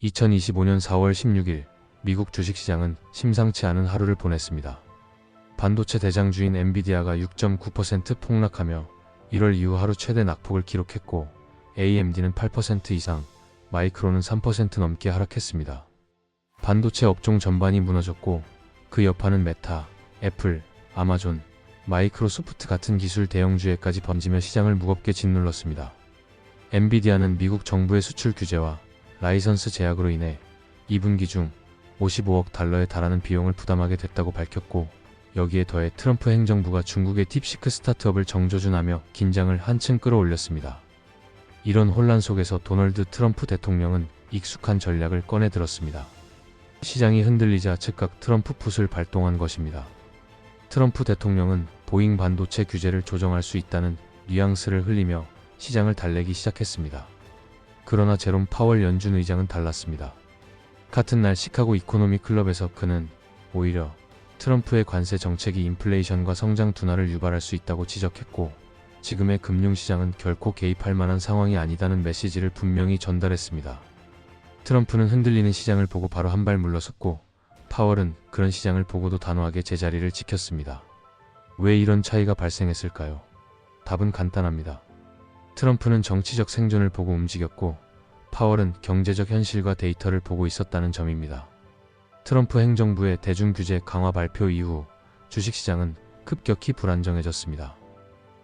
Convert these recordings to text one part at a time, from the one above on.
2025년 4월 16일 미국 주식시장은 심상치 않은 하루를 보냈습니다. 반도체 대장주인 엔비디아가 6.9% 폭락하며 1월 이후 하루 최대 낙폭을 기록했고 AMD는 8% 이상, 마이크론은 3% 넘게 하락했습니다. 반도체 업종 전반이 무너졌고 그 여파는 메타, 애플, 아마존, 마이크로소프트 같은 기술 대형주에까지 번지며 시장을 무겁게 짓눌렀습니다. 엔비디아는 미국 정부의 수출 규제와 라이선스 제약으로 인해 2분기 중 55억 달러에 달하는 비용을 부담하게 됐다고 밝혔고, 여기에 더해 트럼프 행정부가 중국의 딥시크 스타트업을 정조준하며 긴장을 한층 끌어올렸습니다. 이런 혼란 속에서 도널드 트럼프 대통령은 익숙한 전략을 꺼내 들었습니다. 시장이 흔들리자 즉각 트럼프 풋을 발동한 것입니다. 트럼프 대통령은 보잉 반도체 규제를 조정할 수 있다는 뉘앙스를 흘리며 시장을 달래기 시작했습니다. 그러나 제롬 파월 연준 의장은 달랐습니다. 같은 날 시카고 이코노미 클럽에서 그는 오히려 트럼프의 관세 정책이 인플레이션과 성장 둔화를 유발할 수 있다고 지적했고, 지금의 금융시장은 결코 개입할 만한 상황이 아니다는 메시지를 분명히 전달했습니다. 트럼프는 흔들리는 시장을 보고 바로 한 발 물러섰고, 파월은 그런 시장을 보고도 단호하게 제자리를 지켰습니다. 왜 이런 차이가 발생했을까요? 답은 간단합니다. 트럼프는 정치적 생존을 보고 움직였고, 파월은 경제적 현실과 데이터를 보고 있었다는 점입니다. 트럼프 행정부의 대중규제 강화 발표 이후 주식시장은 급격히 불안정해졌습니다.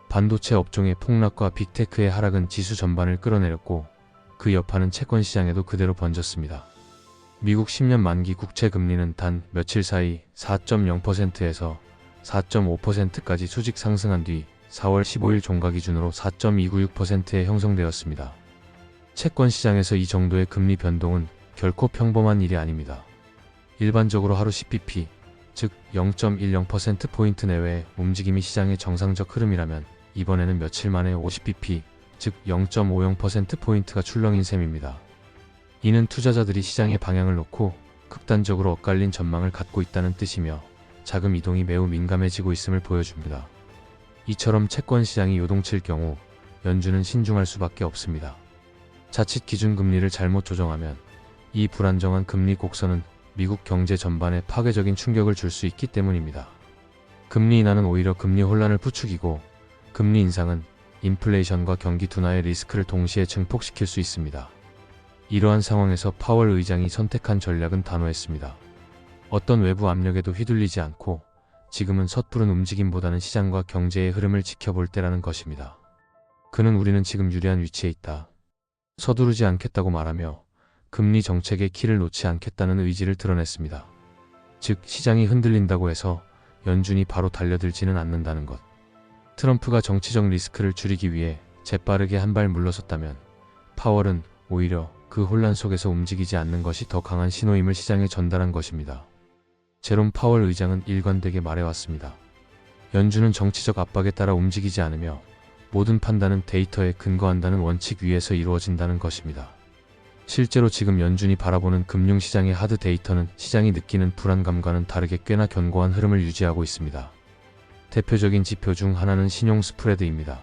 반도체 업종의 폭락과 빅테크의 하락은 지수 전반을 끌어내렸고, 그 여파는 채권 시장에도 그대로 번졌습니다. 미국 10년 만기 국채 금리는 단 며칠 사이 4.0%에서 4.5%까지 수직 상승한 뒤 4월 15일 종가 기준으로 4.296%에 형성되었습니다. 채권 시장에서 이 정도의 금리 변동은 결코 평범한 일이 아닙니다. 일반적으로 하루 10bp, 즉 0.10%포인트 내외의 움직임이 시장의 정상적 흐름이라면 이번에는 며칠 만에 50bp, 즉 0.50%포인트가 출렁인 셈입니다. 이는 투자자들이 시장의 방향을 놓고 극단적으로 엇갈린 전망을 갖고 있다는 뜻이며 자금 이동이 매우 민감해지고 있음을 보여줍니다. 이처럼 채권 시장이 요동칠 경우 연준은 신중할 수밖에 없습니다. 자칫 기준금리를 잘못 조정하면 이 불안정한 금리 곡선은 미국 경제 전반에 파괴적인 충격을 줄 수 있기 때문입니다. 금리 인하는 오히려 금리 혼란을 부추기고, 금리 인상은 인플레이션과 경기 둔화의 리스크를 동시에 증폭시킬 수 있습니다. 이러한 상황에서 파월 의장이 선택한 전략은 단호했습니다. 어떤 외부 압력에도 휘둘리지 않고 지금은 섣부른 움직임보다는 시장과 경제의 흐름을 지켜볼 때라는 것입니다. 그는 우리는 지금 유리한 위치에 있다, 서두르지 않겠다고 말하며 금리 정책의 키를 놓지 않겠다는 의지를 드러냈습니다. 즉, 시장이 흔들린다고 해서 연준이 바로 달려들지는 않는다는 것. 트럼프가 정치적 리스크를 줄이기 위해 재빠르게 한 발 물러섰다면 파월은 오히려 그 혼란 속에서 움직이지 않는 것이 더 강한 신호임을 시장에 전달한 것입니다. 제롬 파월 의장은 일관되게 말해왔습니다. 연준은 정치적 압박에 따라 움직이지 않으며 모든 판단은 데이터에 근거한다는 원칙 위에서 이루어진다는 것입니다. 실제로 지금 연준이 바라보는 금융시장의 하드 데이터는 시장이 느끼는 불안감과는 다르게 꽤나 견고한 흐름을 유지하고 있습니다. 대표적인 지표 중 하나는 신용 스프레드입니다.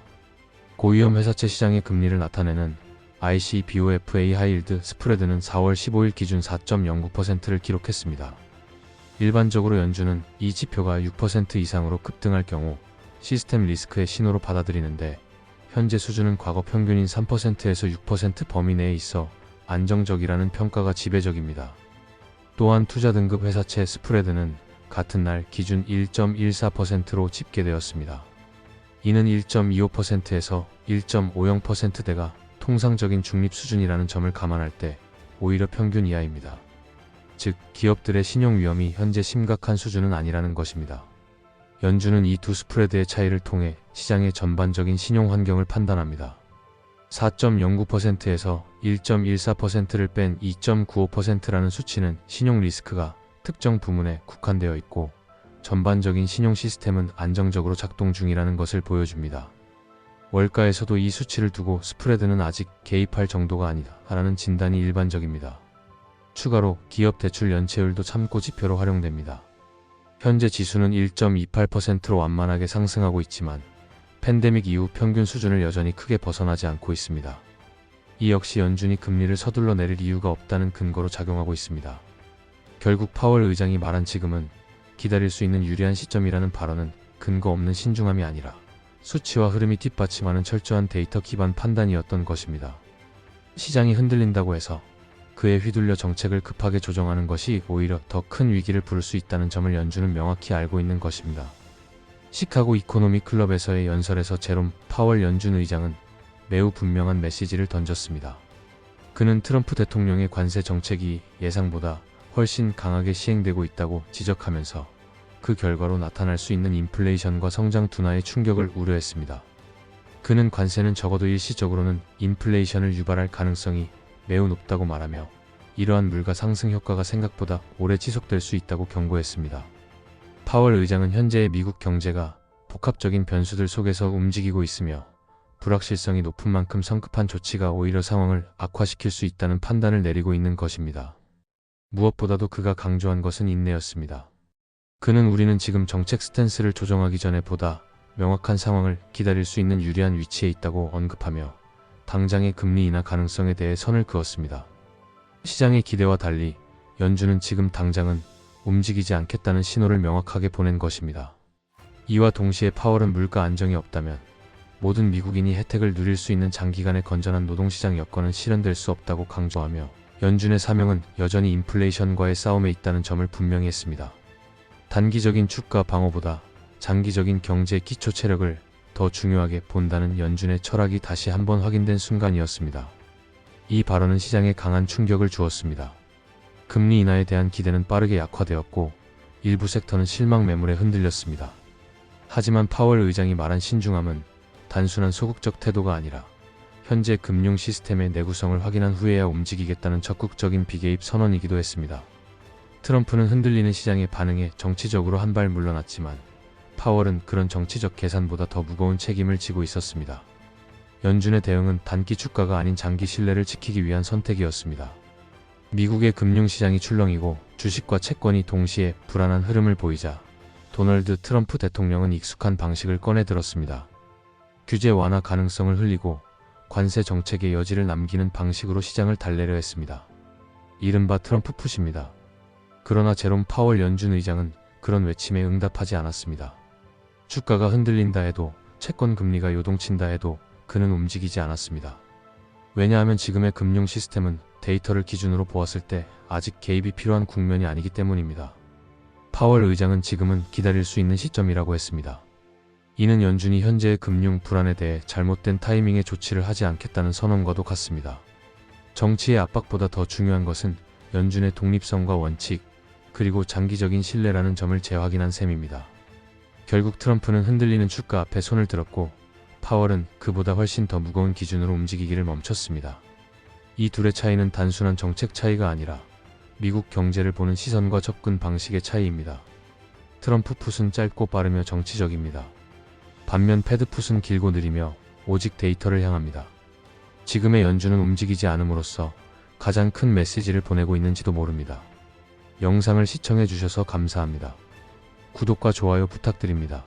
고위험 회사채 시장의 금리를 나타내는 ICBOFA 하이힐드 스프레드는 4월 15일 기준 4.09%를 기록했습니다. 일반적으로 연준은 이 지표가 6% 이상으로 급등할 경우 시스템 리스크의 신호로 받아들이는데, 현재 수준은 과거 평균인 3%에서 6% 범위 내에 있어 안정적이라는 평가가 지배적입니다. 또한 투자 등급 회사채 스프레드는 같은 날 기준 1.14%로 집계되었습니다. 이는 1.25%에서 1.50%대가 통상적인 중립 수준이라는 점을 감안할 때 오히려 평균 이하입니다. 즉, 기업들의 신용 위험이 현재 심각한 수준은 아니라는 것입니다. 연준은 이 두 스프레드의 차이를 통해 시장의 전반적인 신용 환경을 판단합니다. 4.09%에서 1.14%를 뺀 2.95%라는 수치는 신용 리스크가 특정 부문에 국한되어 있고 전반적인 신용 시스템은 안정적으로 작동 중이라는 것을 보여줍니다. 월가에서도 이 수치를 두고 스프레드는 아직 개입할 정도가 아니다라는 진단이 일반적입니다. 추가로 기업 대출 연체율도 참고 지표로 활용됩니다. 현재 지수는 1.28%로 완만하게 상승하고 있지만 팬데믹 이후 평균 수준을 여전히 크게 벗어나지 않고 있습니다. 이 역시 연준이 금리를 서둘러 내릴 이유가 없다는 근거로 작용하고 있습니다. 결국 파월 의장이 말한 지금은 기다릴 수 있는 유리한 시점이라는 발언은 근거 없는 신중함이 아니라 수치와 흐름이 뒷받침하는 철저한 데이터 기반 판단이었던 것입니다. 시장이 흔들린다고 해서 그에 휘둘려 정책을 급하게 조정하는 것이 오히려 더 큰 위기를 부를 수 있다는 점을 연준은 명확히 알고 있는 것입니다. 시카고 이코노미 클럽에서의 연설에서 제롬 파월 연준 의장은 매우 분명한 메시지를 던졌습니다. 그는 트럼프 대통령의 관세 정책이 예상보다 훨씬 강하게 시행되고 있다고 지적하면서 그 결과로 나타날 수 있는 인플레이션과 성장 둔화의 충격을 우려했습니다. 그는 관세는 적어도 일시적으로는 인플레이션을 유발할 가능성이 매우 높다고 말하며 이러한 물가 상승 효과가 생각보다 오래 지속될 수 있다고 경고했습니다. 파월 의장은 현재의 미국 경제가 복합적인 변수들 속에서 움직이고 있으며 불확실성이 높은 만큼 성급한 조치가 오히려 상황을 악화시킬 수 있다는 판단을 내리고 있는 것입니다. 무엇보다도 그가 강조한 것은 인내였습니다. 그는 우리는 지금 정책 스탠스를 조정하기 전에 보다 명확한 상황을 기다릴 수 있는 유리한 위치에 있다고 언급하며 당장의 금리 인하 가능성에 대해 선을 그었습니다. 시장의 기대와 달리 연준은 지금 당장은 움직이지 않겠다는 신호를 명확하게 보낸 것입니다. 이와 동시에 파월은 물가 안정이 없다면 모든 미국인이 혜택을 누릴 수 있는 장기간의 건전한 노동시장 여건은 실현될 수 없다고 강조하며 연준의 사명은 여전히 인플레이션과의 싸움에 있다는 점을 분명히 했습니다. 단기적인 주가 방어보다 장기적인 경제 기초 체력을 더 중요하게 본다는 연준의 철학이 다시 한번 확인된 순간이었습니다. 이 발언은 시장에 강한 충격을 주었습니다. 금리 인하에 대한 기대는 빠르게 약화되었고 일부 섹터는 실망 매물에 흔들렸습니다. 하지만 파월 의장이 말한 신중함은 단순한 소극적 태도가 아니라 현재 금융 시스템의 내구성을 확인한 후에야 움직이겠다는 적극적인 비개입 선언이기도 했습니다. 트럼프는 흔들리는 시장의 반응에 정치적으로 한 발 물러났지만 파월은 그런 정치적 계산보다 더 무거운 책임을 지고 있었습니다. 연준의 대응은 단기 주가가 아닌 장기 신뢰를 지키기 위한 선택이었습니다. 미국의 금융시장이 출렁이고 주식과 채권이 동시에 불안한 흐름을 보이자 도널드 트럼프 대통령은 익숙한 방식을 꺼내들었습니다. 규제 완화 가능성을 흘리고 관세 정책의 여지를 남기는 방식으로 시장을 달래려 했습니다. 이른바 트럼프 풋입니다. 그러나 제롬 파월 연준 의장은 그런 외침에 응답하지 않았습니다. 주가가 흔들린다 해도 채권 금리가 요동친다 해도 그는 움직이지 않았습니다. 왜냐하면 지금의 금융 시스템은 데이터를 기준으로 보았을 때 아직 개입이 필요한 국면이 아니기 때문입니다. 파월 의장은 지금은 기다릴 수 있는 시점이라고 했습니다. 이는 연준이 현재의 금융 불안에 대해 잘못된 타이밍에 조치를 하지 않겠다는 선언과도 같습니다. 정치의 압박보다 더 중요한 것은 연준의 독립성과 원칙, 그리고 장기적인 신뢰라는 점을 재확인한 셈입니다. 결국 트럼프는 흔들리는 주가 앞에 손을 들었고 파월은 그보다 훨씬 더 무거운 기준으로 움직이기를 멈췄습니다. 이 둘의 차이는 단순한 정책 차이가 아니라 미국 경제를 보는 시선과 접근 방식의 차이입니다. 트럼프 풋은 짧고 빠르며 정치적입니다. 반면 패드 풋은 길고 느리며 오직 데이터를 향합니다. 지금의 연준은 움직이지 않음으로써 가장 큰 메시지를 보내고 있는지도 모릅니다. 영상을 시청해 주셔서 감사합니다. 구독과 좋아요 부탁드립니다.